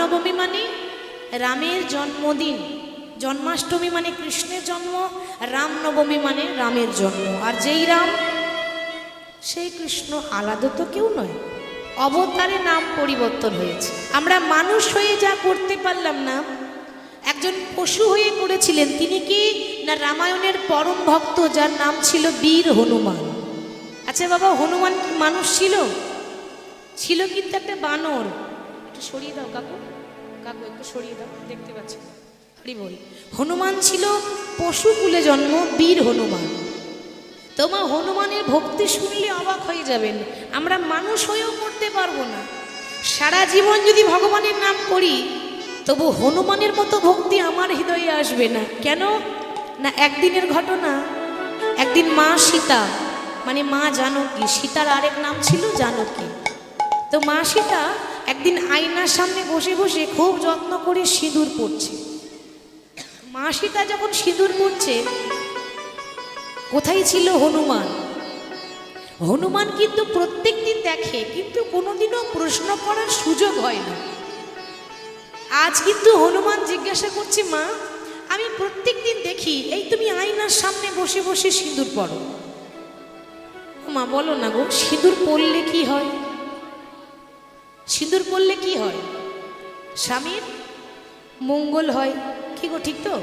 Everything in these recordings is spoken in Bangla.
রামনবমী মানে রামের জন্মদিন, জন্মাষ্টমী মানে কৃষ্ণের জন্ম, রামনবমী মানে রামের জন্ম। আর যেই রাম সেই কৃষ্ণ, আলাদা তো কেউ নয়, অবতারে নাম পরিবর্তন হয়েছে। আমরা মানুষ হয়ে যা করতে পারলাম না, একজন পশু হয়ে করেছিলেন। তিনি কি না রামায়ণের পরম ভক্ত, যার নাম ছিল বীর হনুমান। আচ্ছা বাবা, হনুমান কি মানুষ ছিল? ছিল কিন্তু একটা বানর। একটু সরিয়ে দাও কাকু, কাকু একটু সরিয়ে দাও, দেখতে পাচ্ছি। হরি বল। হনুমান ছিল পশুকুলে জন্ম, বীর হনুমান। তোমার হনুমানের ভক্তি শুনলে অবাক হয়ে যাবেন। আমরা মানুষ হয়েও করতে পারবো না। সারা জীবন যদি ভগবানের নাম করি, তবু হনুমানের মতো ভক্তি আমার হৃদয়ে আসবে না। কেন না, একদিনের ঘটনা। একদিন মা সীতা, মানে মা জানকী, সীতার আরেক নাম ছিল জানকী। তো মা সীতা একদিন আয়নার সামনে বসে বসে খুব যত্ন করে সিঁদুর পড়ছে। মা সীতা যখন সিঁদুর পড়ছে, কোথায় ছিল হনুমান? হনুমান কিন্তু প্রত্যেক দিন দেখে, কিন্তু কোনোদিনও প্রশ্ন করার সুযোগ হয় না। আজ কিন্তু হনুমান জিজ্ঞাসা করছে, মা আমি প্রত্যেক দিন দেখি, এই তুমি আয়নার সামনে বসে বসে সিঁদুর পড়ো। মা বলো না গো, সিঁদুর পড়লে কি হয়? সিঁদুর পড়লে কি হয়? স্বামীর মঙ্গল হয়। কি গো, ঠিক তো?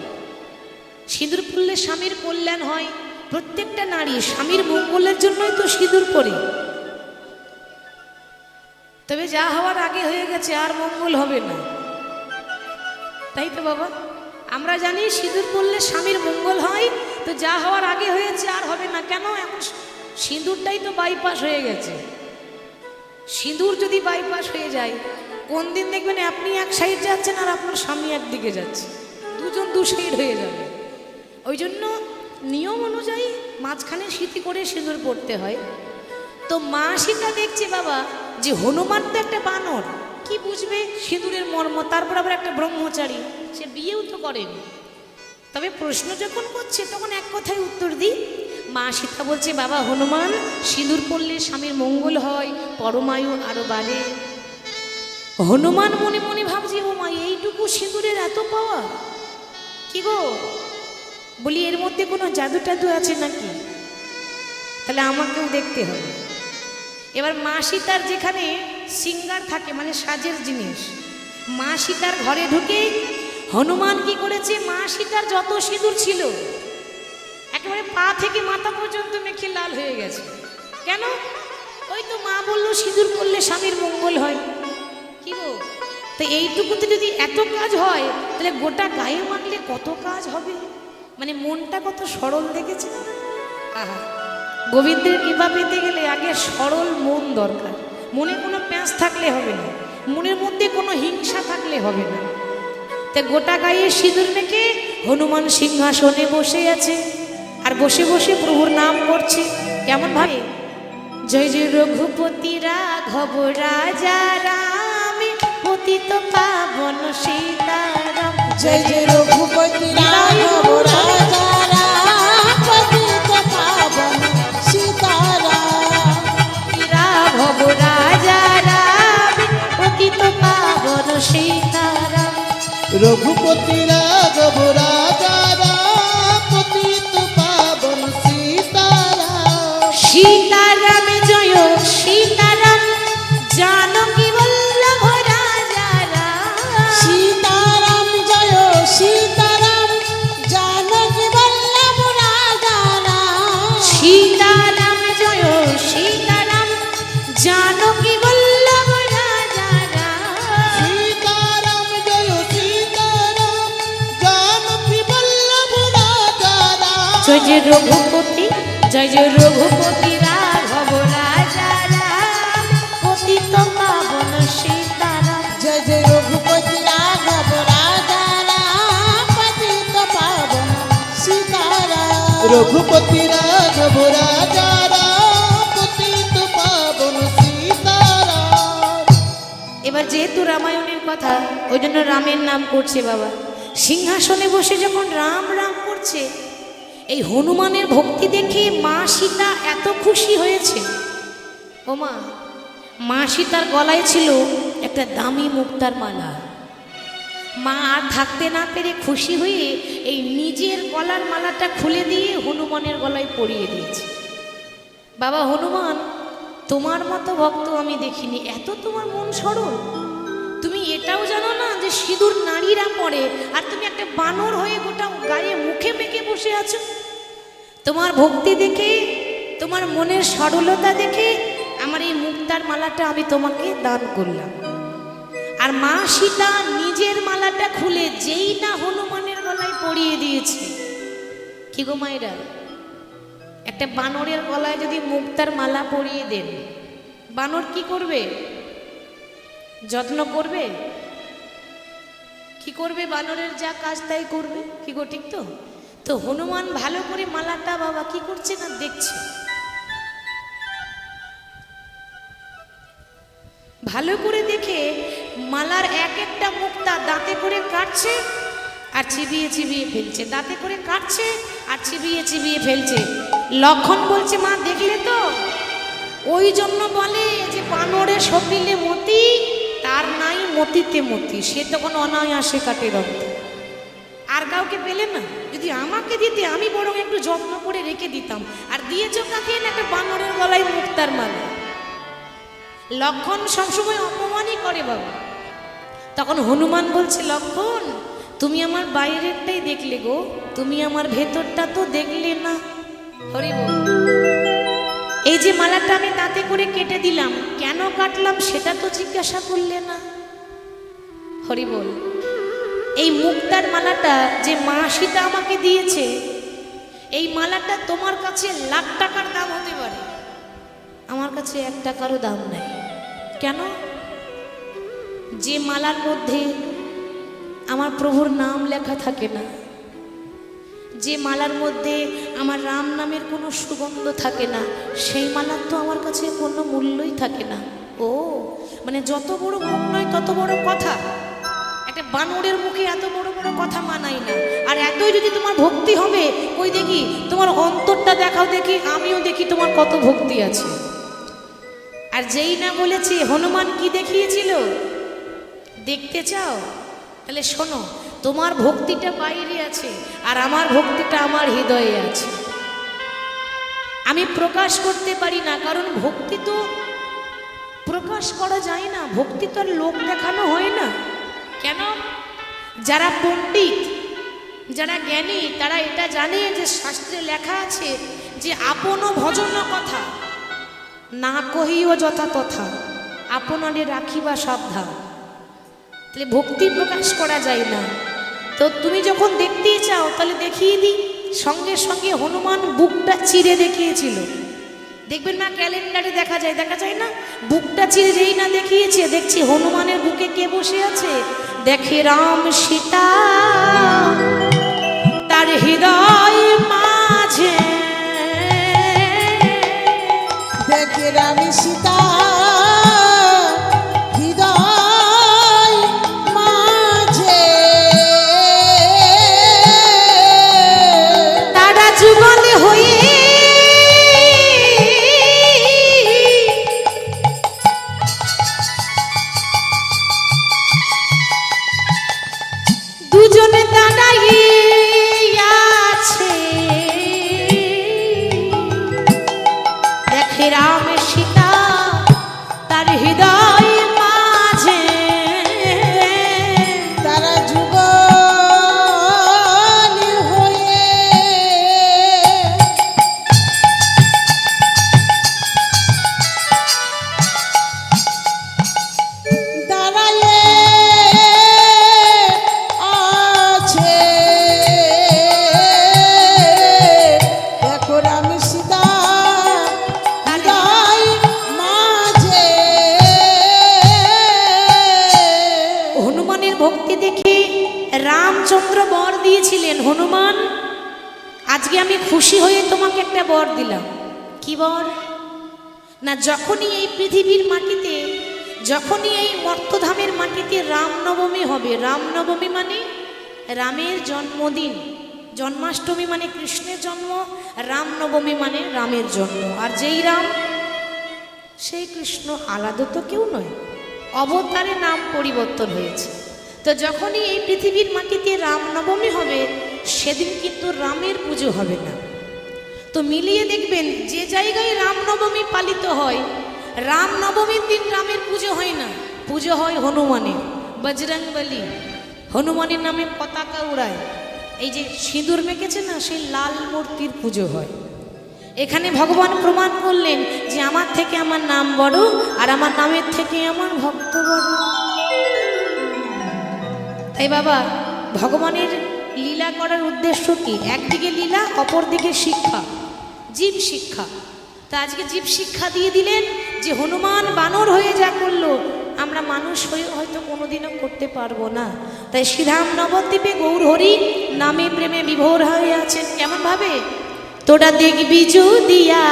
সিঁদুর পড়লে স্বামীর কল্যাণ হয়। প্রত্যেকটা নারী স্বামীর মঙ্গলের জন্যই তো সিঁদুর পরে। তবে যা হওয়ার আগে হয়ে গেছে, আর মঙ্গল হবে না, তাই তো বাবা? আমরা জানি সিঁদুর পড়লে স্বামীর মঙ্গল হয়, তো যা হওয়ার আগে হয়েছে আর হবে না। কেন? এখন সিঁদুরটাই তো বাইপাস হয়ে গেছে। সিঁদুর যদি বাইপাস হয়ে যায়, কোন দিন দেখবেন আপনি এক সাইড যাচ্ছেন আর আপনার স্বামী একদিকে যাচ্ছে, দুজন দু সাইড হয়ে যাবে। ওই জন্য নিয়ম অনুযায়ী মাঝখানে সিঁথি করে সিঁদুর পড়তে হয়। তো মা সীতা দেখছে বাবা যে হনুমান তো একটা বানর, কি বুঝবে সিঁদুরের মর্ম? তারপর আবার একটা ব্রহ্মচারী, সে বিয়েও তো করেনি। তবে প্রশ্ন যখন করছে, তখন এক কথায় উত্তর দিই। মা সীতা বলছে, বাবা হনুমান, সিঁদুর পড়লে স্বামীর মঙ্গল হয়, পরমায়ু আরো বাড়ে। হনুমান মনে মনে ভাবছে, ও মা, এইটুকু সিঁদুরের এত পাওয়া? কি গো, বলি এর মধ্যে কোনো জাদু টাদু আছে নাকি? তাহলে আমাকেও দেখতে হবে। এবার মা সীতার যেখানে সিঙ্গার থাকে, মানে সাজের জিনিস, মা সীতার ঘরে ঢুকে হনুমান কি করেছে, মা সীতার যত সিঁদুর ছিল একেবারে পা থেকে মাথা পর্যন্ত মেখে লাল হয়ে গেছে। কেন? ওই তো মা বললো সিঁদুর পড়লে স্বামীর মঙ্গল হয়। কি গো, তো এইটুকুতে যদি এত কাজ হয়, তাহলে গোটা গায়ে মাখলে কত কাজ হবে। মানে মনটা কত সরল, দেখেছে? আহা, গোবিন্দের কৃপা পেতে গেলে আগে সরল মন দরকার। মনে কোনো প্যাঁচ থাকলে হবে না, মনের মধ্যে কোনো হিংসা থাকলে হবে না। তা গোটা গায়ে সিঁদুর মেখে হনুমান সিংহাসনে বসে আছে, আর বসে বসে প্রভুর নাম করছে। কেমন ভাবে? জয় জয় রঘুপতি রাঘব রাজা রাম, পতিত পাবন সীতারাম। জয় জয় রঘুপতি রাঘব রাজা রাম, পতিত পাবন সীতারাম। রাঘব রাজা রাম, পতিত পাবন সীতারাম। রঘুপতি রাঘব রাজা রাম, পতিত পাবন সীতারাম। সীতারাম জয় সীতারাম, জানকী বল্লভ রাজা রাম। সীতারাম জয় সীতারাম, জানকী বল্লভ রাজা রাম। সীতারাম জয় সীতারাম, জানকী বল্লভ রাজা রাম। সীতারাম জয় সীতারাম, জানকী বল্লভ রাজা রাম। জয় জয় রঘুপতি, জয় জয় রঘুপতি রাঘব রাজা রাম, পতিত পাবন সীতারাম। জয় জয় রঘুপতি রাঘব রাজা রাম, পতিত পাবন সীতারাম। রঘুপতি রাঘব রাজা রাম, পতিত পাবন সীতারাম। এবার যেহেতু রামায়ণের কথা, ওই জন্য রামের নাম করছে বাবা। সিংহাসনে বসে যখন রাম রাম করছে, এই হনুমানের ভক্তি দেখে মা সীতা এত খুশি হয়েছে। ও মা, মা সীতার গলায় ছিল একটা দামি মুক্তার মালা। মা আর থাকতে না পেরে খুশি হয়ে এই নিজের গলার মালাটা খুলে দিয়ে হনুমানের গলায় পরিয়ে দিয়েছে। বাবা হনুমান, তোমার মতো ভক্ত আমি দেখিনি, এত তোমার মন সরল। তুমি এটাও জানো না যে সিঁদুর নারীরা পরে, আর তুমি একটা বানর হয়ে গোটা গায়ে মুখে মেখে বসে আছো। তোমার ভক্তি দেখে, তোমার মনের সরলতা দেখে আমার এই মুক্তার মালাটা আমি তোমাকে দান করলাম। আর মা সীতা নিজের মালাটা খুলে যেই না হনুমানের গলায় পরিয়ে দিয়েছে। কি গো মায়েরা, একটা বানরের গলায় যদি মুক্তার মালা পরিয়ে দেন, বানর কি করবে? যত্ন করবে? কি করবে? বানরের যা কাজ তাই করবে। কি গো, ঠিক তো? তো হনুমান ভালো করে মালাটা বাবা কি করছে না দেখছে, ভালো করে দেখে মালার এক একটা মুক্তা দাঁতে করে কাটছে আর চিবিয়ে চিবিয়ে ফেলছে, দাঁতে করে কাটছে আর চিবিয়ে চিবিয়ে ফেলছে। লক্ষণ বলছে, মা দেখলে তো? ওই জন্য বলে যে বানরে সপিলে মতি, তার নাই মতিতে মতি। সে তখন অনায়াসে কাটে রক্ত। আর কাউকে পেলে না, যদি আমাকে দিতে আমি বরং একটু যত্ন করে রেখে দিতাম। আর দিয়েছ কাকে? একটা বানরের গলায় মুক্তার মালা। লক্ষণ সবসময় অপমানই করে বাবা। তখন হনুমান বলছে, লক্ষণ তুমি আমার বাইরেরটাই দেখলে গো, তুমি আমার ভেতরটা তো দেখলে না। হরি বল। এই যে মালাটা আমি তাতে করে কেটে দিলাম, কেন কাটলাম সেটা তো জিজ্ঞাসা করলে না। হরি বল। এই মুক্তার মালাটা যে মা সীতা আমাকে দিয়েছে, এই মালাটা তোমার কাছে লাখ টাকার দাম হতে পারে, আমার কাছে 1 টাকারও দাম নাই। কেন? যে মালার মধ্যে আমার প্রভুর নাম লেখা থাকে না, যে মালার মধ্যে আমার রাম নামের কোনো সুগন্ধ থাকে না, সেই মালার তো আমার কাছে কোনো মূল্যই থাকে না। ও মানে যত বড় মুখ নয় তত বড় কথা। একটা বানরের মুখে এত বড় বড় কথা মানাই না। আর এতই যদি তোমার ভক্তি হবে, ওই দেখি তোমার অন্তরটা দেখাও, দেখি আমিও দেখি তোমার কত ভক্তি আছে। আর যেই না বলেছি হনুমান কি দেখিয়েছিল, দেখতে চাও? তাহলে শোনো, তোমার ভক্তিটা বাইরে আছে আর আমার ভক্তিটা আমার হৃদয়ে আছে। আমি প্রকাশ করতে পারি না, কারণ ভক্তি তো প্রকাশ করা যায় না, ভক্তি তো আর লোক দেখানো হয় না। কেন? যারা পণ্ডিত, যারা জ্ঞানী, তারা এটা জানে যে শাস্ত্রে লেখা আছে যে আপন ভজন কথা না কহিও যথা তথা, আপনারে রাখিবা সাবধান। তাহলে ভক্তি প্রকাশ করা যায় না। তো তুমি যখন দেখতেই চাও তাহলে দেখিয়ে দিই। সঙ্গে সঙ্গে হনুমান বুকটা চিরে দেখিয়েছিল। দেখবেন না ক্যালেন্ডারে দেখা যায়, দেখা যায় না? বুকটা চিরে যেই না দেখিয়েছে, দেখছি হনুমানের বুকে কে বসে আছে? দেখে রাম সীতা তার হৃদয় মাঝে, দেখে রাম সীতা হৃদয় মাঝে, তারা যুগল হয়ে দুজনে দাঁড়াইয়ে আছে। দেখে রাম সীতা তার হৃদয় মাঝে, তারা যুগল হয়ে দাঁড়ায়ে আছে। দেখো রাম সীতা হৃদয় মাঝে। হনুমানের ভক্তি দেখে রামচন্দ্র বর দিয়েছিলেন, হনুমান আজকে আমি খুশি হয়ে তোমাকে একটা বর দিলাম। কি বর? না, যখনই এই পৃথিবীর মাটিতে, যখনই এই মর্তধামের মাটিতে রামনবমী হবে, রামনবমী মানে রামের জন্মদিন, জন্মাষ্টমী মানে কৃষ্ণের জন্ম, রামনবমী মানে রামের জন্ম। আর যেই রাম সেই কৃষ্ণ, আলাদা তো কেউ নয়, অবতারে নাম পরিবর্তন হয়েছে। তো যখনই এই পৃথিবীর মাটিতে রামনবমী হবে সেদিন কিন্তু রামের পুজো হবে না। তো মিলিয়ে দেখবেন যে জায়গায় রামনবমী পালিত হয় রামনবমীর দিন রামের পুজো হয় না, পুজো হয় হনুমানের, বজরংবলী। হনুমানের নামে পতাকা উড়ায়, এই যে সিঁদুর মেখেছে না সেই লাল মূর্তির পুজো হয়। এখানে ভগবান প্রমাণ করলেন যে আমার থেকে আমার নাম বড় আর আমার নামের থেকে আমার ভক্ত বড়। তাই বাবা ভগবানের লীলা করার উদ্দেশ্য কি? একদিকে লীলা, অপরদিকে শিক্ষা, জীব শিক্ষা। তা আজকে জীব শিক্ষা দিয়ে দিলেন যে হনুমান বানর হয়ে যা করলো আমরা মানুষ হয়ে হয়তো কোনোদিনও করতে পারবো না। তাই শ্রীরাম নবদ্বীপে গৌরহরি নামে প্রেমে বিভোর হয়ে আছেন। কেমন ভাবে? তোরা দেখবি যদিয়া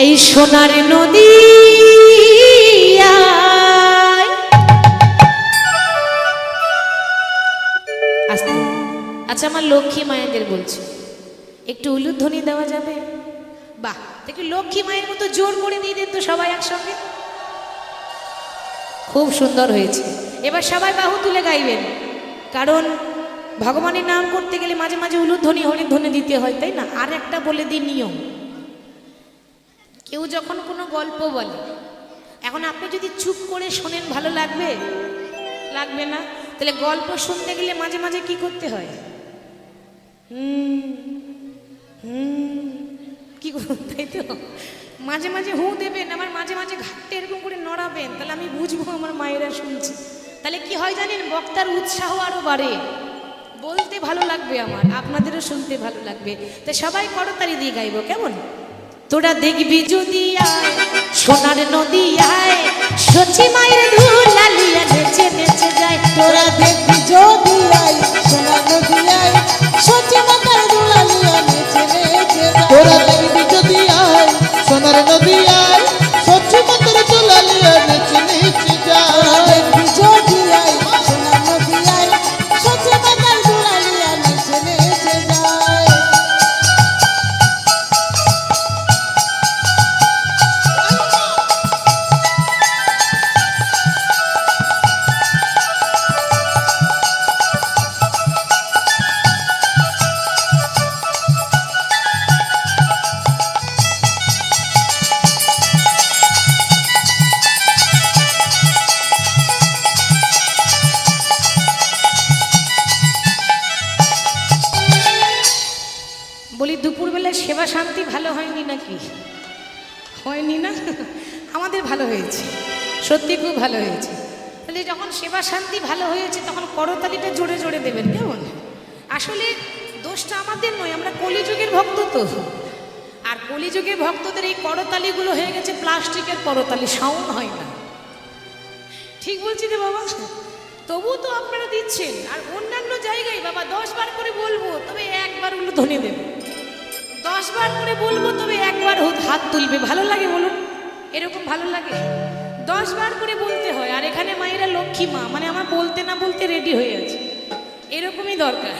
এই সোনার নদী। আচ্ছা আমার লক্ষ্মী মায়েদের বলছি একটু উলুধ্বনি দেওয়া যাবে? বাহ, একটু লক্ষ্মী মায়ের মতো জোর করে দিয়ে দেন তো সবাই একসঙ্গে। খুব সুন্দর হয়েছে। এবার সবাই বাহু তুলে গাইবেন, কারণ ভগবানের নাম করতে গেলে মাঝে মাঝে উলুধ্বনি হরিধ্বনি দিতে হয়, তাই না? আর একটা বলে দিই নিয়ম, কেউ যখন কোনো গল্প বলে, এখন আপনি যদি চুপ করে শোনেন ভালো লাগবে? লাগবে না। তাহলে গল্প শুনতে গেলে মাঝে মাঝে কি করতে হয়? কি করুন, তাই তো? মাঝে মাঝে হু দেবেন, আবার মাঝে মাঝে ঘাটতে এরকম করে নড়াবেন, তাহলে আমি বুঝবো আমার মায়েরা শুনছে। তাহলে কি হয় জানেন? বক্তার উৎসাহ আরো বাড়ে, বলতে ভালো লাগবে, আমার আপনাদেরও শুনতে ভালো লাগবে। তাই সবাই করতালি দিয়ে গাইবো, কেমন? তোরা দেখবি যদি আয় সোনার নদী আয়, সচি মায়ের ধুলালিয়া নেচে নেচে যায়। তোরা দেখবি যদি আই সোনার নদী আই, সচি মাতার দুলালিয়া নেচে নেচে যায়। তোরা দেখবি যদি আয় সোনার নদী আয়, সচ্ছি মাতার দুলালিয়া নেচে নেচে তোরা যায়। দেখবি যদি আই সোনার নদী আই, সচি মাতার দুলালিয়া নেচে নেচে যায়। বলি দুপুরবেলায় সেবা শান্তি ভালো হয়নি নাকি? হয়নি না? আমাদের ভালো হয়েছে, সত্যি খুব ভালো হয়েছে। তাহলে যখন সেবা শান্তি ভালো হয়েছে তখন করতালিটা জোরে জোরে দেবেন, কেমন? আসলে দোষটা আমাদের নয়, আমরা কলিযুগের ভক্ত তো। আর কলিযুগের ভক্তদের এই করতালিগুলো হয়ে গেছে প্লাস্টিকের করতালি, সাউন্ড হয় না। ঠিক বলছি তো বাবা? তবু তো আপনারা দিচ্ছেন। আর অন্যান্য জায়গায় বাবা 10 বার করে বলবো তবে একবার উলুধ্বনি দেবে, 10 বার করে বলবো তবে একবার হাত তুলবে। ভালো লাগে বলুন? এরকম ভালো লাগে? 10 বার করে বলতে হয়। আর এখানে মায়েরা লক্ষ্মী মা, মানে আমার বলতে না বলতে রেডি হয়ে আছে, এরকমই দরকার।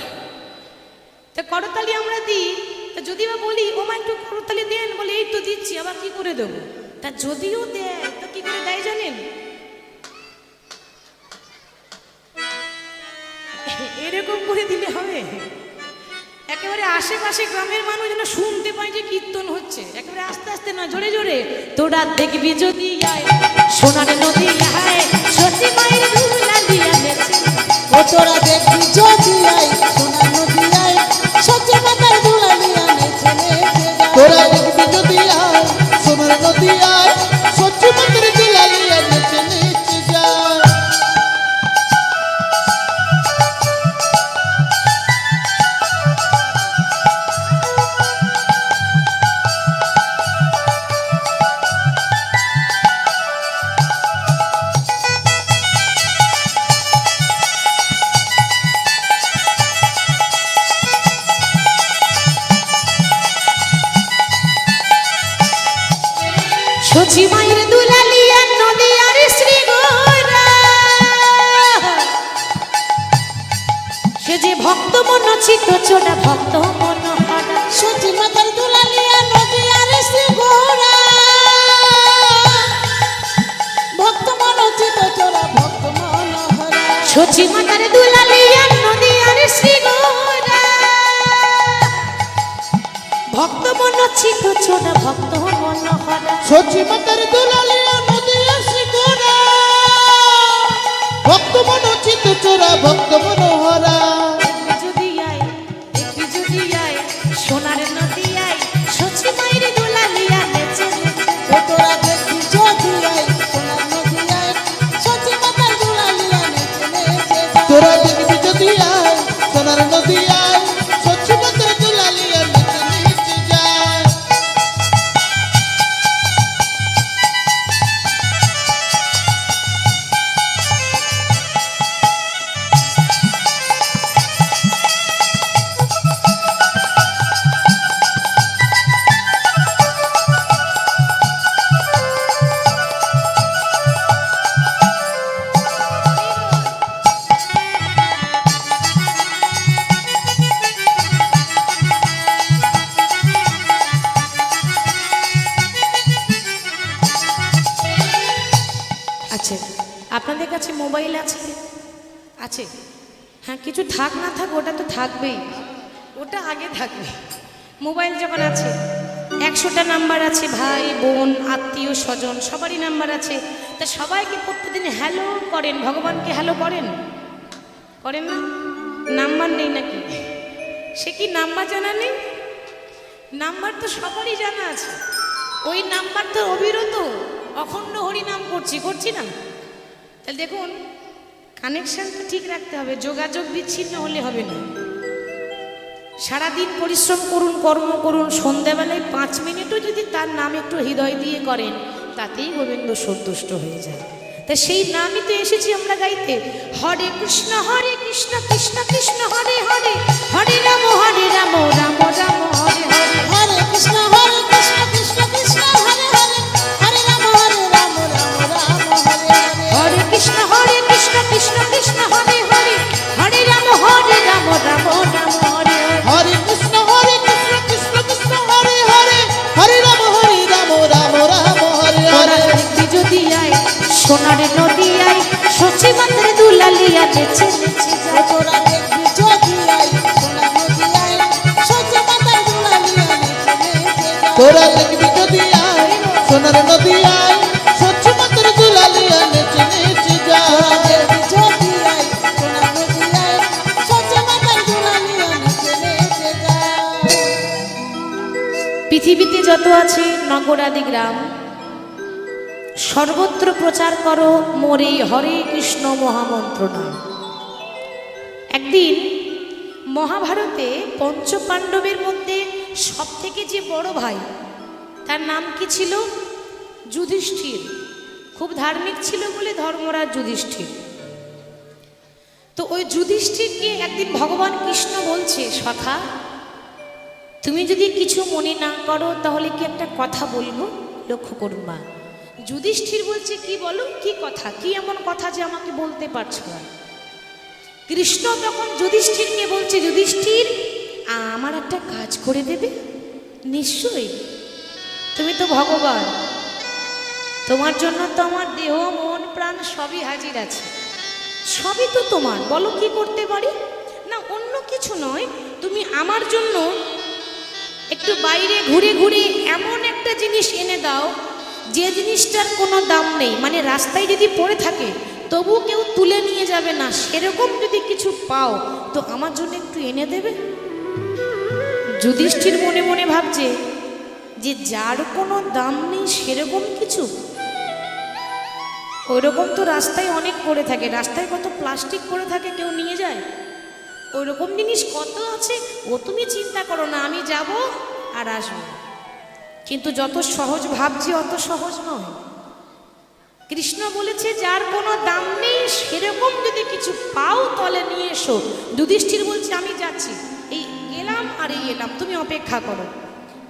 তা করতালি আমরা দিই, তা যদি বা বলি ও মা একটু করতালি দেন, বলে এই তো দিচ্ছি, আবার কি করে দেবো? তা যদিও দেয় তো কি করে দেয় জানেন? এরকম করে দিলে হবে? একেবারে আশেপাশে গ্রামের মানুষ যেন শুনতে পায় যে কীর্তন হচ্ছে, একেবারে আস্তে আস্তে না, জোরে জোরে। তোরা দেখবি যদি আয় সোনার নদী আয়, সচি মায়ের ধুলালিয়া নেচে। ও তোরা দেখবি যদি আই সোনার নদী আই, সচি মাতার দুলালিয়া নেচে নেচে যায়। তোরা দেখবি যদি আয় সোনার নদী আয়, সচ্ছি মাতার দুলালিয়া নেচে নেচে যায়। সচি মায়ের দুলালিয়া নদী আর শ্রী গৌরা, সে যে ভক্ত মন চিত্ত চোরা ভক্ত মন হারা। সচি মাতার দুলালিয়া নদী আর শ্রী গৌরা, ভক্ত মনোচিত সচি মাতার দুলালিয়া নদী আর শ্রীগোরা ভক্ত মন চিত ছোড়া ভক্ত মন হরা সচি মাতার দুলালিয়া নদী আসি গোরা ভক্ত মন চিত চোরা ভক্ত মনোহরা দেখবি যদি আয় সোনার নদী আয় সচি মায়ের দুলালিয়া নেচে ও তোরা দেখবি যদি আয় সোনার নদী আয় সচি মাতার দুলালিয়া নেচে নেচে যায়। তোরা দেখবি যদি আয় সোনার নদী আয় সচি মাতার দুলালিয়া নেচে নেচে যায়। আছে আপনাদের কাছে মোবাইল আছে আছে হ্যাঁ কিছু থাক না থাক ওটা তো থাকবেই ওটা আগে থাকবে মোবাইল যখন আছে 100টা নাম্বার আছে ভাই বোন আত্মীয় স্বজন সবারই নাম্বার আছে তা সবাইকে প্রত্যেকদিন হ্যালো করেন ভগবানকে হ্যালো করেন করেন না নাম্বার নেই নাকি সে কি নাম্বার জানা নেই নাম্বার তো সবারই জানা আছে ওই নাম্বার তো অবিরত অখণ্ড হরিনাম করছি না তাহলে দেখুন কানেকশনটা ঠিক রাখতে হবে যোগাযোগ বিচ্ছিন্ন হলে হবে না সারাদিন পরিশ্রম করুন কর্ম করুন সন্ধ্যাবেলায় 5 মিনিটও যদি তার নাম একটু হৃদয় দিয়ে করেন তাতেই গোবিন্দ সন্তুষ্ট হয়ে যায় তা সেই নামই তো এসেছি আমরা গাইতে হরে কৃষ্ণ কৃষ্ণ কৃষ্ণ হরে হরে হরে রাম রাম রাম হরে হরে হরে কৃষ্ণ কৃষ্ণ কৃষ্ণ হরে হরে হরে রাম রাম রাম হরে হরে হরে কৃষ্ণ কৃষ্ণ কৃষ্ণ হরে হরে হরে রাম রাম রাম হরে হরে হরে কৃষ্ণ কৃষ্ণ কৃষ্ণ হরে হরে হরে রাম রাম রাম হরে তোরা হরে। দেখবি যদি আয় সোনার নদী আয় সচি মাত্র দুলালিয়া নেচে নেচে ও যায় তোরা দেখবি যদি আয় সোনার নদী আয় সচি মাতার দুলালিয়া নেচে নেচে যায়। তোরা দেখবি যদি আয় সোনার নদী আয় সচি মাতার দুলালিয়া নেচে নেচে তোরা যায়। দেখবি যদি আয় সোনার নদী আয় সচি মাতার দুলালিয়া নেচে নেচে যায়। পৃথিবীতে যত আছে নগরাদি গ্রাম সর্বত্র প্রচার করো মোরে হরে কৃষ্ণ মহামন্ত্র নাম একদিন মহাভারতে পঞ্চপাণ্ডবের মধ্যে সব থেকে যে বড় ভাই তার নাম কি ছিল যুধিষ্ঠির খুব ধার্মিক ছিল বলে ধর্মরাজ যুধিষ্ঠির তো ওই যুধিষ্ঠিরকে একদিন ভগবান কৃষ্ণ বলছে সখা তুমি যদি কিছু মনে না করো তাহলে কি একটা কথা বলবো লক্ষ্য করুন মা যুধিষ্ঠির বলছে কি বলো কি কথা কি এমন কথা যে আমাকে বলতে পারছো না কৃষ্ণ তখন যুধিষ্ঠিরকে বলছে যুধিষ্ঠির আমার একটা কাজ করে দেবে নিশ্চয়ই তুমি তো ভগবান তোমার জন্য তো আমার দেহ মন প্রাণ সবই হাজির আছে সবই তো তোমার বলো কি করতে পারি না অন্য কিছু নয় তুমি আমার জন্য একটু বাইরে ঘুরে ঘুরে এমন একটা জিনিস এনে দাও যে জিনিসটার কোনো দাম নেই মানে রাস্তায় যদি পড়ে থাকে তবু কেউ তুলে নিয়ে যাবে না সেরকম যদি কিছু পাও তো আমার জন্য একটু এনে দেবে যুধিষ্ঠির মনে মনে ভাবছে যে যার কোনো দাম নেই সেরকম কিছু ওইরকম তো রাস্তায় অনেক পড়ে থাকে রাস্তায় কত প্লাস্টিক পড়ে থাকে কেউ নিয়ে যায় ওইরকম জিনিস কত আছে ও তুমি চিন্তা করো না আমি যাব আর আসবো কিন্তু যত সহজ ভাবছি অত সহজ নয় কৃষ্ণ বলেছে যার কোনো দাম নেই সেরকম যদি কিছু পাও তাহলে নিয়ে এসো যুধিষ্ঠির বলছে আমি যাচ্ছি এই এলাম আর এই এলাম তুমি অপেক্ষা করো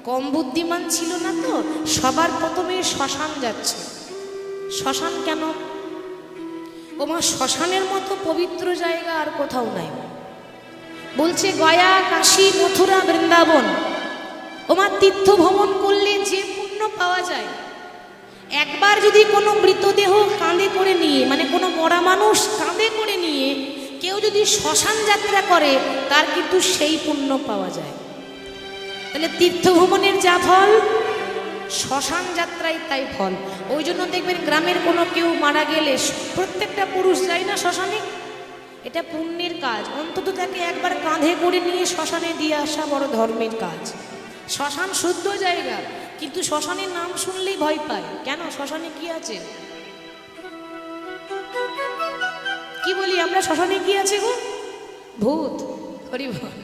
কম বুদ্ধিমান ছিল না তো সবার প্রথমে শ্মশান যাচ্ছে শ্মশান কেন ওমা শ্মশানের মতো পবিত্র জায়গা আর কোথাও নাই বলছে গয়া কাশী মথুরা বৃন্দাবন ওমা তীর্থ ভ্রমণ করলে যে পুণ্য পাওয়া যায় একবার যদি কোনো মৃতদেহ কাঁধে করে নিয়ে মানে কোনো মরা মানুষ কাঁধে করে নিয়ে নিয়ে কেউ যদি শ্মশান যাত্রা করে তার কিন্তু সেই পুণ্য পাওয়া যায়। তাহলে তীর্থভ্রমণের যা ফল, শ্মশান যাত্রায় তাই ফল। ওই জন্য দেখবেন গ্রামের কোনো কেউ মারা গেলে প্রত্যেকটা পুরুষ যায় না শ্মশানে। এটা পুণ্যের কাজ, অন্তত তাকে একবার কাঁধে করে নিয়ে শ্মশানে দিয়ে আসা বড় ধর্মের কাজ। শ্মশান শুদ্ধ জায়গা, কিন্তু শ্মশানের নাম শুনলেই ভয় পায়। কেন? শ্মশানে কি আছে? কি বলি আমরা? শ্মশানে কি আছে গো? ভূত। হরি বল।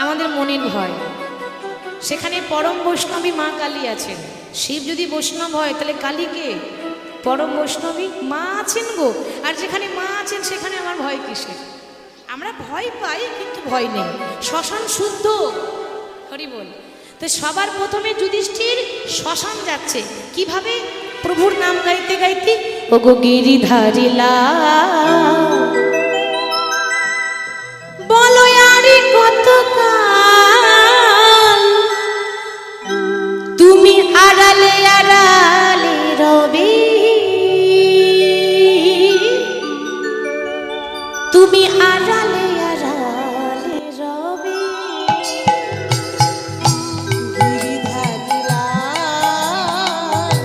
আমাদের মনের ভয়। সেখানে পরম বৈষ্ণবী মা কালী আছেন। শিব যদি বৈষ্ণব হয় তাহলে কালী কে? পরম বৈষ্ণবী মা আছেন গো। আর যেখানে মা আছেন সেখানে আমার ভয় কিসের? আমরা ভয় পাই কিন্তু ভয় নেই। শ্মশান শুদ্ধ। হরি বল। তো সবার প্রথমে যুধিষ্ঠির শ্মশান যাচ্ছে কিভাবে? প্রভুর নাম গাইতে গাইতে, ওগো গিরিধারী লাল, বলো আরে কতকাল তুমি আড়ালে আড়ালে রবে, তুমি আড়ালে আড়ালে রবে। গিরিধারী লাল,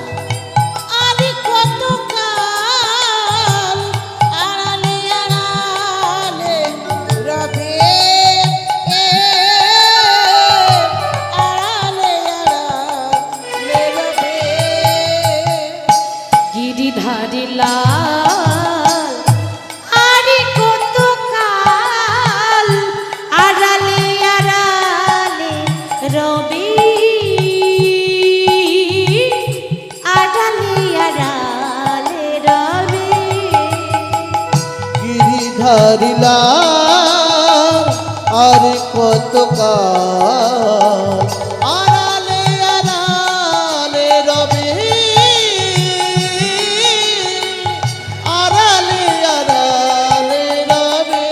আরে কতকাল আড়ালে আড়ালে রবে, আড়ালে আড়ালে রবে। গিরিধারী লাল, আরে কতকাল আড়ালে আড়ালে রবে, আড়ালে আড়ালে রবে। গিরিধারী লাল, আর কতকাল আড়ালে আড়ালে রবে, আড়ালে আড়ালে রবে।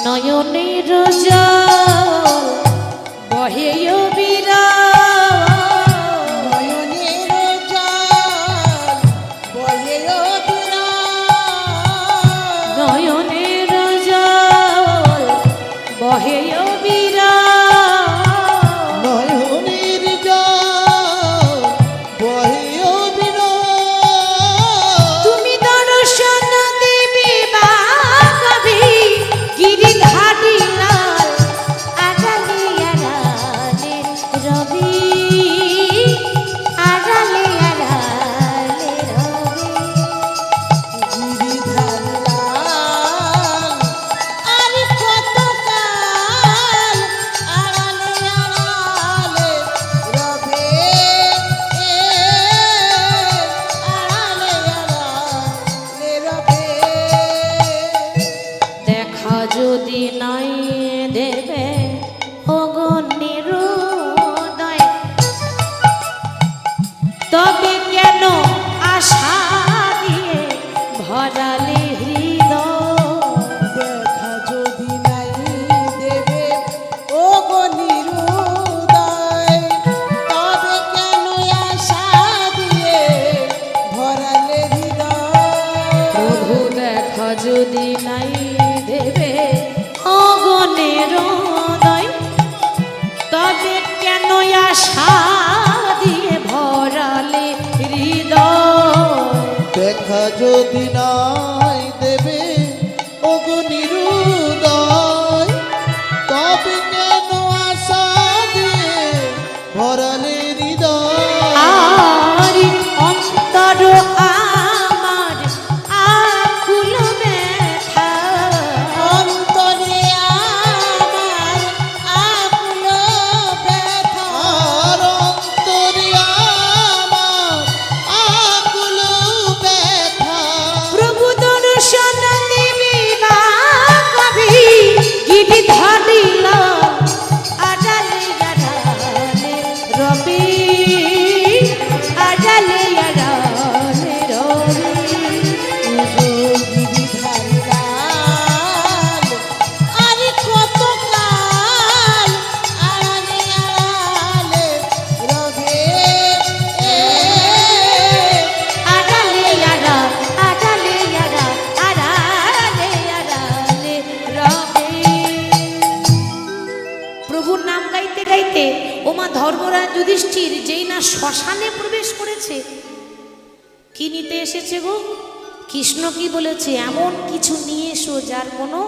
নয়নের জল বহে অবিরাম, নয়নের জল বহে অবিরাম, নয়নের জল বহে অবিরাম। নয়নের জল বহে অবিরাম। তুমি দর্শন দেবে বাগাবি, গিরিধারী লাল, আড়ালে আড়ালে রবি, আড়ালে আড়ালে রবি। গিরিধারী লাল, আরে কতকাল আড়ালে আড়ালে রবে, আড়ালে আড়ালে রবে। দেখা যদি নাই দেবে ওগো নিরুদয়, তবে কেন আশা দিয়ে ভরালে হৃদয়। দেখা যদি নাই দেবে ও গো নিরুদয়, তবে কেন আশা দিয়ে ভরালে হৃদয়। প্রভু দেখা যদি নাই দেবে ওগো নিরুদয়, তবে কেন আশা দিয়ে ভরালে হৃদয়। দেখা যদি নাই দেবে ওগো নিরুদয়, তবে কেন আশা দিয়ে ভরালে হৃদয়। আর অন্তর আমার আকুল ব্যথা, অন্তরে আমার আকুল ব্যথা, আর অন্তরে আমার আকুল ব্যথা। প্রভু দর্শন ধর্মরাজ যুধিষ্ঠির যেই না শ্মশানে প্রবেশ করেছে, কি নিতে এসেছে গো? কৃষ্ণ কি বলেছে? এমন কিছু নিয়ে এসো যার কোনো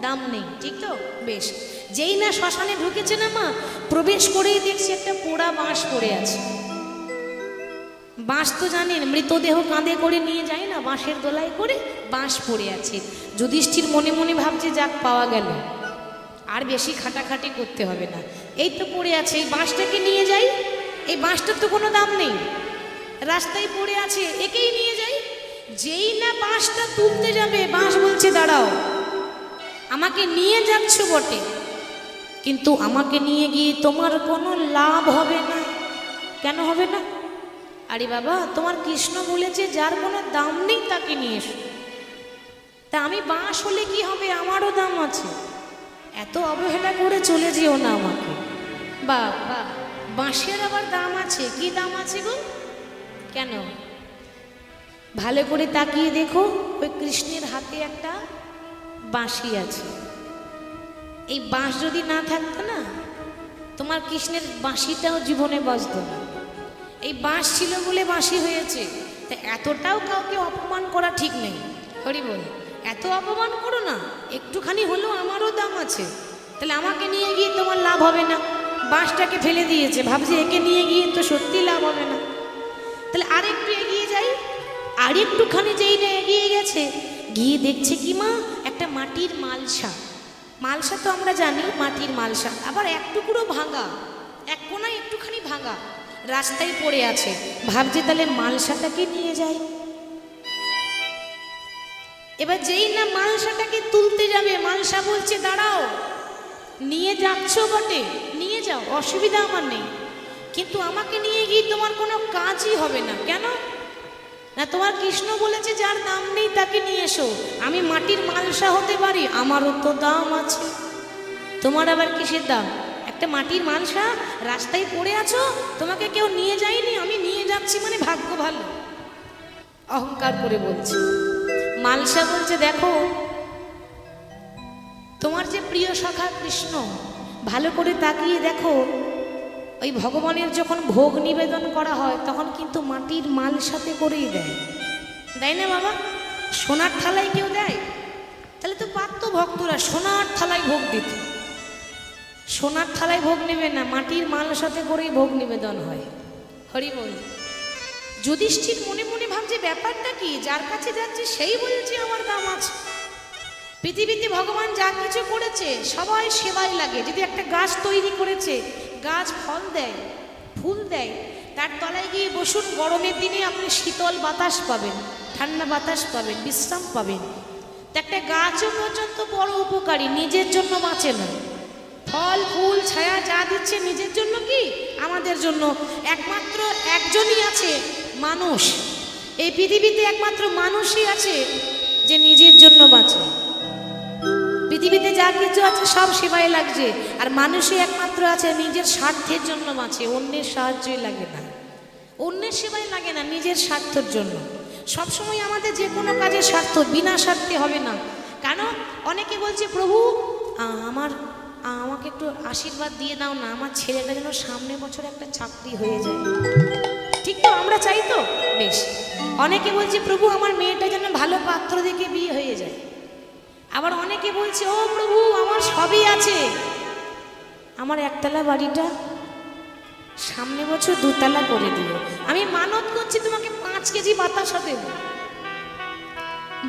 দাম নেই, ঠিক তো? বেশ, যেই না শ্মশানে ঢুকেছে না মা, প্রবেশ করেই দেখছি একটা পোড়া বাঁশ পড়ে আছে। বাঁশ তো জানেন মৃতদেহ কাঁধে করে নিয়ে যায় না, বাঁশের দোলায় করে বাঁশ পড়ে আছে। যুধিষ্ঠির মনে মনে ভাবছে যাক পাওয়া গেল, আর বেশি খাটাখাটি করতে হবে না, এই তো পড়ে আছে, এই বাঁশটাকে নিয়ে যাই। এই বাঁশটার তো কোনো দাম নেই, রাস্তায় পড়ে আছে, একেই নিয়ে যাই। যেই না বাঁশটা তুলতে যাবে, বাঁশ বলছে দাঁড়াও, আমাকে নিয়ে যাচ্ছ বটে, কিন্তু আমাকে নিয়ে গিয়ে তোমার কোনো লাভ হবে না। কেন হবে না? আরে বাবা, তোমার কৃষ্ণ বলেছে যার কোনো দাম নেই তাকে নিয়ে এসো। তা আমি বাঁশ হলে কি হবে? আমারও দাম আছে, এত অবহেলা করে চলে যেও না আমাকে। বাবা, বাঁশের আবার দাম আছে? কি দাম আছে গো? কেন? ভালো করে তাকিয়ে দেখো, ওই কৃষ্ণের হাতে একটা বাঁশি আছে। এই বাঁশ যদি না থাকতো না, তোমার কৃষ্ণের বাঁশিটাও জীবনে বাজতো না। এই বাঁশ ছিল বলে বাঁশি হয়েছে। তা এতটাও কাউকে অপমান করা ঠিক নেই, হরি বল। এত অপমান করো না, একটুখানি হলেও আমারও দাম আছে। তাহলে আমাকে নিয়ে গিয়ে তোমার লাভ হবে না। বাঁশটাকে ফেলে দিয়েছে, ভাবছি একে নিয়ে গিয়ে তো সত্যি লাভ হবে না। তাহলে আরেকটু এগিয়ে যাই। আরেকটুখানি যেই না এগিয়ে গেছে, গিয়ে দেখছে কি মা, একটা মাটির মালসা। মালসা তো আমরা জানি মাটির মালসা, আবার এক টুকরো ভাঙা, এক কোনায় একটুখানি ভাঙা রাস্তায় পড়ে আছে। ভাবছে তাহলে মালসাটাকে নিয়ে যাই। এবার যেই না মালসাটাকে তুলতে যাবে, মালসা বলছে দাঁড়াও, নিয়ে যাচ্ছ বটে, নিয়ে যাও, অসুবিধা আমার নেই, কিন্তু আমাকে নিয়ে গিয়ে তোমার কোনো কাজই হবে না। কেন না? তোমার কৃষ্ণ বলেছে যার দাম নেই তাকে নিয়ে এসো। আমি মাটির মালসা হতে পারি, আমারও তো দাম আছে। তোমার আবার কিসের দাম? একটা মাটির মালসা রাস্তায় পড়ে আছো, তোমাকে কেউ নিয়ে যায়নি, আমি নিয়ে যাচ্ছি মানে ভাগ্য ভালো। অহংকার করে বলছে। মালসা বলছে দেখো, তোমার যে প্রিয় সখা কৃষ্ণ, ভালো করে তাকিয়ে দেখো, ওই ভগবানের যখন ভোগ নিবেদন করা হয় তখন কিন্তু মাটির মালসাতে করেই দেয়, দেয় না বাবা? সোনার থালায় কেউ দেয়? তাহলে তো পারত ভক্তরা সোনার থালায় ভোগ দিত। সোনার থালায় ভোগ নেবে না, মাটির মালসাতে করেই ভোগ নিবেদন হয়। হরি বল। যুধিষ্ঠির মনে মনে ভাবছে ব্যাপারটা কি, যার কাছে যাচ্ছে সেই বলছে আমার দাম আছে। পৃথিবীতে ভগবান যা কিছু করেছে সবাই সেবাই লাগে। যদি একটা গাছ তৈরি করেছে, গাছ ফল দেয়, ফুল দেয়, তার তলায় গিয়ে বসুন, গরমের দিনে আপনি শীতল বাতাস পাবেন, ঠান্ডা বাতাস পাবেন, বিশ্রাম পাবেন। তো একটা গাছও পর্যন্ত বড় উপকারী, নিজের জন্য বাঁচে না। ফল ফুল ছায়া যা দিচ্ছে নিজের জন্য কি? আমাদের জন্য। একমাত্র একজনই আছে, মানুষ। এই পৃথিবীতে একমাত্র মানুষই আছে যে নিজের জন্য বাঁচে। পৃথিবীতে যা কিছু আছে সব সেবায় লাগছে, আর মানুষই একমাত্র আছে নিজের স্বার্থের জন্য বাঁচে, অন্যের সাহায্যই লাগে না, অন্যের সেবায় লাগে না, নিজের স্বার্থের জন্য। সবসময় আমাদের যে কোনো কাজের স্বার্থ, বিনা স্বার্থে হবে না। কেন? অনেকে বলছে প্রভু আমাকে একটু আশীর্বাদ দিয়ে দাও না, আমার ছেলেটা যেন সামনে বছর একটা চাকরি হয়ে যায়। ঠিক তো? আমরা চাই তো? বেশ। অনেকে বলছে প্রভু আমার মেয়েটা যেন ভালো পাত্র দেখে বিয়ে হয়ে যায়। আবার অনেকে বলছে ও প্রভু আমার সবই আছে, আমার একতলা বাড়িটা সামনে বছর দুতলা করে দিও, আমি মানত করছি তোমাকে 5 কেজি বাতাসা দেব।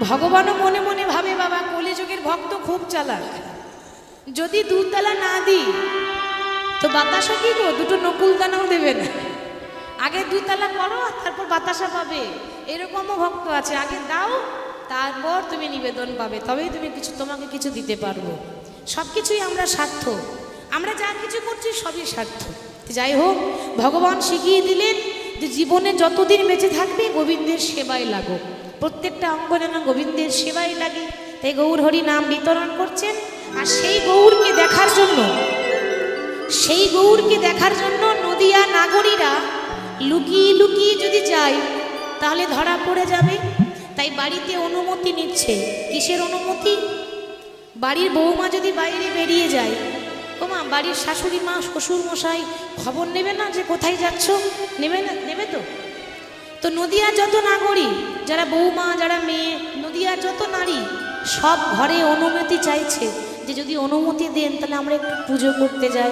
ভগবানও মনে মনে ভাবে বাবা কলিযুগের ভক্ত খুব চালাক, যদি দুতলা না দিই তো বাতাসা কি গো, দুটো নকুল দানাও দেবে না। আগে দুতলা করো তারপর বাতাসা পাবে, এরকমও ভক্ত আছে, আগে দাও তারপর তুমি নিবেদন পাবে, তবেই তুমি তোমাকে কিছু দিতে পারবো। সব কিছুই আমরা স্বার্থ, আমরা যা কিছু করছি সবই স্বার্থ। যাই হোক, ভগবান শিখিয়ে দিলেন যে জীবনে যতদিন বেঁচে থাকবে গোবিন্দের সেবায় লাগো, প্রত্যেকটা অঙ্গ যেন গোবিন্দের সেবায় লাগে। তাই গৌর হরি নাম বিতরণ করছেন। আর সেই গৌরকে দেখার জন্য নদিয়া নাগরীরা লুকিয়ে লুকিয়ে যদি যায় তাহলে ধরা পড়ে যাবে। তাই বাড়িতে অনুমতি নিচ্ছে। কিসের অনুমতি? বাড়ির বৌমা যদি বাইরে বেরিয়ে যায়, ওমা বাড়ির শাশুড়ি মা শ্বশুর মশাই খবর নেবে না যে কোথায় যাচ্ছ? নেবে না? নেবে তো। তো নদিয়ার যত নাগরিক, যারা বৌমা, যারা মেয়ে, নদিয়ার যত নারী, সব ঘরে অনুমতি চাইছে যে যদি অনুমতি দেন তাহলে আমরা একটু পুজো করতে যাই।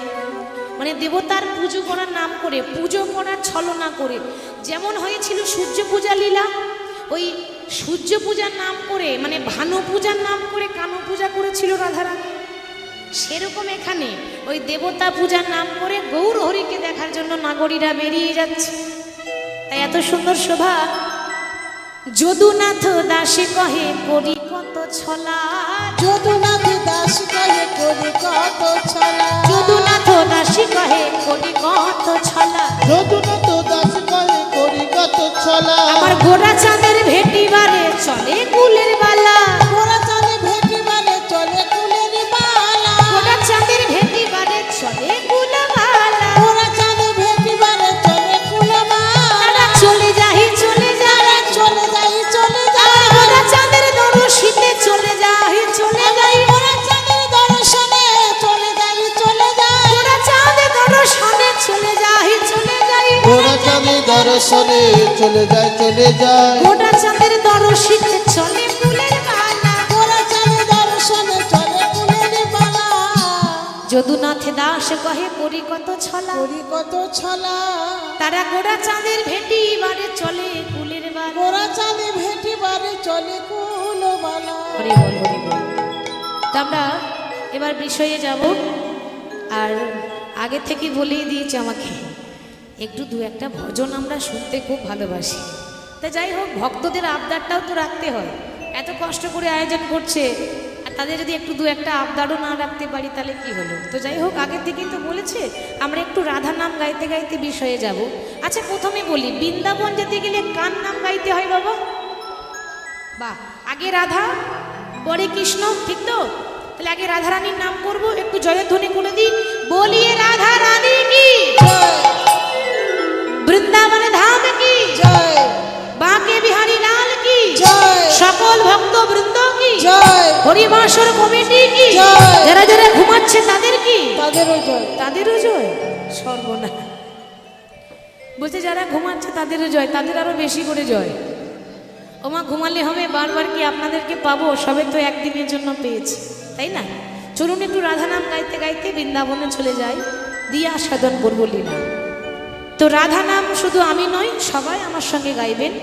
মানে দেবতার পুজো করার নাম করে, পুজো করার ছলনা করে, যেমন হয়েছিল সূর্য পূজা লীলা, ওই সূর্য পূজার নাম করে, মানে ভানু পূজার নাম করে কানু পূজা করেছিল রাধারানী, সেরকম এখানে ওই দেবতা পূজার নাম করে গৌর হরিকে দেখার জন্য নাগরীরা বেরিয়ে যাচ্ছে। তাই এত সুন্দর শোভা। যদুনাথ দাসে কহে করি কত ছলা, যদুনাথ দাস কহে করি কত ছলা, যদুনাথ দাসী কহে করি কত ছলা, যদুনাথ দাস কহে করি কত ছলা। আমার গোরা চাঁদের ভেটিবারে চলে কুলের বালা, গোরা চাঁদে ভেটিবারে চলে কুলের বালা, গোরা চাঁদের ভেটিবারে চলে কুলবালা, গোরা চাঁদে ভেটিবারে চলে কুলবালা, তারা চলে যাই চলে যায়, চলে যাই চলে আমার যাই, গোরা চাঁদের দরশিতে চলে যাই চলে যাই, গোরা চাঁদের দর্শনে চলে যাই চলে যাই, গোরা চাঁদের দর্শনে চলে যাই চলে যাই, গোরা চাঁদের দর্শনে চলে যায় চলে যায়, গোরা চাঁদের দরশিতে চলে কুলের বালা, গোরা চাঁদের দর্শনে চলে কুলের বালা, যদুনাথ দাস কহে করি কত ছলা, করি কত ছলা, তারা গোরা চাঁদের ভেটিবারে চলে কুলের বালা। গোরা চাঁদে ভেটিবারে চলে কুলবালা। হরি বল হরি বল। তো আমরা এবার বিষয়ে যাব, আর আগে থেকে বলেই দিয়েছে আমাকে একটু দু একটা ভজন আমরা শুনতে খুব ভালোবাসি। তা যাই হোক, ভক্তদের আবদারটাও তো রাখতে হয়, এত কষ্ট করে আয়োজন করছে, আর তাদের যদি একটু দু একটা আবদারও না রাখতে পারি তাহলে কি হলো। তো যাই হোক, আগের থেকেই তো বলেছে আমরা একটু রাধা নাম গাইতে গাইতে বিষয়ে যাব। আচ্ছা, প্রথমে বলি, বৃন্দাবন যেতে গেলে কার নাম গাইতে হয় বাবা? বাহ, আগে রাধা পরে কৃষ্ণ, ঠিক তো? তাহলে আগে রাধা রানীর নাম করব, একটু জয়ধ্বনি করে দিই, বলিয়ে রাধা রানী কি, বৃন্দাবন ধাম কি, জয় বাঁকে বিহারী লাল কি, জয় সকল ভক্ত বৃন্দ কি, জয় হরিবাসর কমিটি কি, জয়। যারা যারা ঘুমাচ্ছে তাদের কি, তাদেরও জয়, তাদেরও জয়। সর্বনা, বলছে যারা ঘুমাচ্ছে তাদেরও জয়, তাদের আরো বেশি করে জয়। ওমা, ঘুমালে হবে? বারবার কি আপনাদেরকে পাবো? সবে তো একদিনের জন্য পেয়েছি, তাই না? চলুন একটু রাধা নাম গাইতে গাইতে বৃন্দাবনে চলে যাই, দিয়ে আস্বাদন করবো লীলা। তো রাধা নাম শুধু আমি নয়, সবাই আমার সঙ্গে গাইবেন।